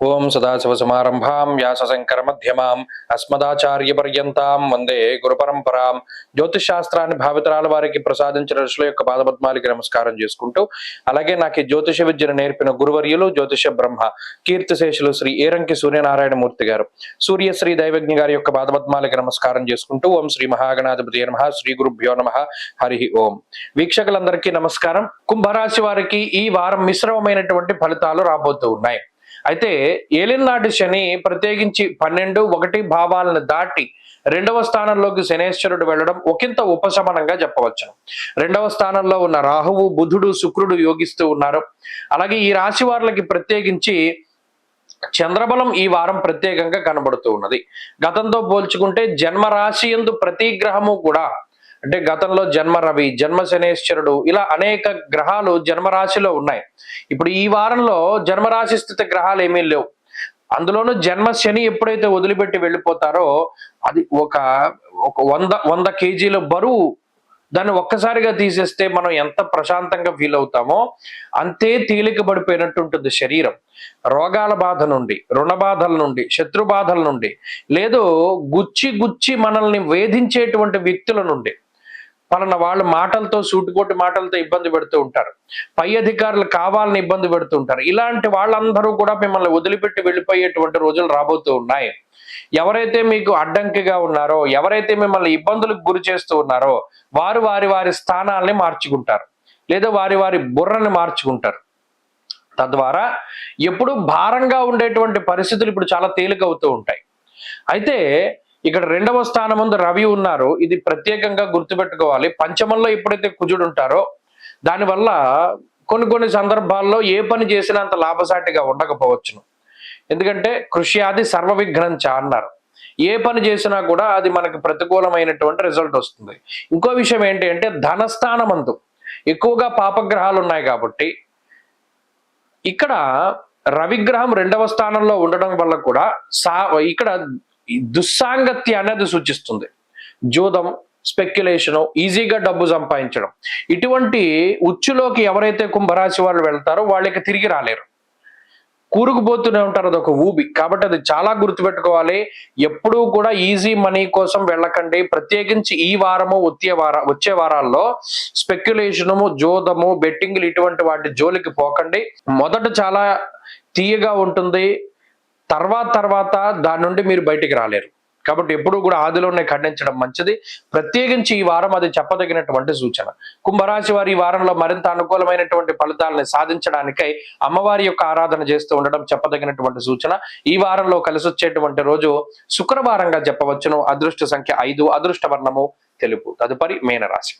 ఓం సదాశివసమారంభాం వ్యాసశంకర మధ్యమాం అస్మదాచార్యపర్యంతాం వందే గురు పరంపరాం. జ్యోతిష్ శాస్త్రాన్ని భావితరాల వారికి ప్రసాదించిన ఋషుల యొక్క పాదపద్మాలకి నమస్కారం చేసుకుంటూ, అలాగే నాకు ఈ జ్యోతిష విద్యను నేర్పిన గురువర్యులు జ్యోతిష బ్రహ్మ కీర్తిశేషులు శ్రీ ఏరంకి సూర్యనారాయణమూర్తి గారు, సూర్యశ్రీ దైవజ్ఞ గారి యొక్క పాదపద్మాలకి నమస్కారం చేసుకుంటూ, ఓం శ్రీ మహాగణాధిపతి నమః, శ్రీ గురుభ్యో నమః, హరి ఓం. వీక్షకులందరికీ నమస్కారం. కుంభరాశి వారికి ఈ వారం మిశ్రమమైనటువంటి ఫలితాలు రాబోతూ ఉన్నాయి. అయితే ఏలినాటి శని ప్రత్యేకించి 12-1 భావాలను దాటి 2వ స్థానంలోకి శనేశ్వరుడు వెళ్ళడం ఒకంత ఉపశమనంగా చెప్పవచ్చును. 2వ స్థానంలో ఉన్న రాహువు, బుధుడు, శుక్రుడు యోగిస్తూ ఉన్నారు. అలాగే ఈ రాశి వారికి ప్రత్యేకించి చంద్రబలం ఈ వారం ప్రత్యేకంగా కనబడుతూ ఉన్నది. గతంతో పోల్చుకుంటే జన్మరాశి యందు ప్రతి గ్రహము కూడా, అంటే గతంలో జన్మ రవి, జన్మ శనేశ్వరుడు, ఇలా అనేక గ్రహాలు జన్మరాశిలో ఉన్నాయి. ఇప్పుడు ఈ వారంలో జన్మరాశి స్థితి గ్రహాలు ఏమీ లేవు. అందులోనూ జన్మ శని ఎప్పుడైతే వదిలిపెట్టి వెళ్ళిపోతారో అది ఒక 100 కేజీల బరువు. దాన్ని ఒక్కసారిగా తీసేస్తే మనం ఎంత ప్రశాంతంగా ఫీల్ అవుతామో అంతే తేలిక పడిపోయినట్టు ఉంటుంది శరీరం. రోగాల బాధ నుండి, రుణ బాధల నుండి, శత్రు బాధల నుండి, లేదు గుచ్చి మనల్ని వేధించేటువంటి వ్యక్తుల నుండి, పలానా వాళ్ళ మాటలతో, సూటికోటి మాటలతో ఇబ్బంది పెడుతూ ఉంటారు, పై అధికారులు కావాలని ఇబ్బంది పెడుతూ ఉంటారు. ఇలాంటి వాళ్ళందరూ కూడా మిమ్మల్ని వదిలిపెట్టి వెళ్ళిపోయేటువంటి రోజులు రాబోతూ ఉన్నాయి. ఎవరైతే మీకు అడ్డంకిగా ఉన్నారో, ఎవరైతే మిమ్మల్ని ఇబ్బందులకు గురి చేస్తూ ఉన్నారో వారు వారి స్థానాల్ని మార్చుకుంటారు, లేదా వారి బుర్రని మార్చుకుంటారు. తద్వారా ఎప్పుడు భారంగా ఉండేటువంటి పరిస్థితులు ఇప్పుడు చాలా తేలికవుతూ ఉంటాయి. అయితే ఇక్కడ 2వ స్థానం ముందు రవి ఉన్నారు. ఇది ప్రత్యేకంగా గుర్తుపెట్టుకోవాలి. పంచమంలో ఎప్పుడైతే కుజుడు ఉంటారో దానివల్ల కొన్ని సందర్భాల్లో ఏ పని చేసినా అంత లాభసాటిగా ఉండకపోవచ్చును. ఎందుకంటే కృష్యాది సర్వ విఘ్నంచ అన్నారు. ఏ పని చేసినా కూడా అది మనకి ప్రతికూలమైనటువంటి రిజల్ట్ వస్తుంది. ఇంకో విషయం ఏంటి అంటే ధనస్థానమందు ఎక్కువగా పాపగ్రహాలు ఉన్నాయి కాబట్టి ఇక్కడ రవిగ్రహం 2వ స్థానంలో ఉండడం వల్ల కూడా ఇక్కడ దుస్సాంగత్య అనేది సూచిస్తుంది. జూదం, స్పెక్యులేషను, ఈజీగా డబ్బు సంపాదించడం, ఇటువంటి ఉచ్చులోకి ఎవరైతే కుంభరాశి వాళ్ళు వెళ్తారో వాళ్ళకి తిరిగి రాలేరు, కూరుకుపోతూనే ఉంటారు. అదొక ఊబి. కాబట్టి అది చాలా గుర్తుపెట్టుకోవాలి. ఎప్పుడూ కూడా ఈజీ మనీ కోసం వెళ్ళకండి. ప్రత్యేకించి ఈ వారము వచ్చే వారాల్లో స్పెక్యులేషను, జోదము, బెట్టింగ్లు ఇటువంటి వాటి జోలికి పోకండి. మొదట చాలా తీయగా ఉంటుంది, తర్వాత దాని నుండి మీరు బయటికి రాలేరు. కాబట్టి ఎప్పుడూ కూడా ఆదిలోనే ఖండించడం మంచిది. ప్రత్యేకించి ఈ వారం అది చెప్పదగినటువంటి సూచన. కుంభరాశి వారి ఈ వారంలో మరింత అనుకూలమైనటువంటి ఫలితాలను సాధించడానికై అమ్మవారి యొక్క ఆరాధన చేస్తూ ఉండడం చెప్పదగినటువంటి సూచన. ఈ వారంలో కలిసి వచ్చేటువంటి రోజు శుక్రవారంగా చెప్పవచ్చును. అదృష్ట సంఖ్య 5, అదృష్ట వర్ణము తెలుపు. తదుపరి మీనరాశి.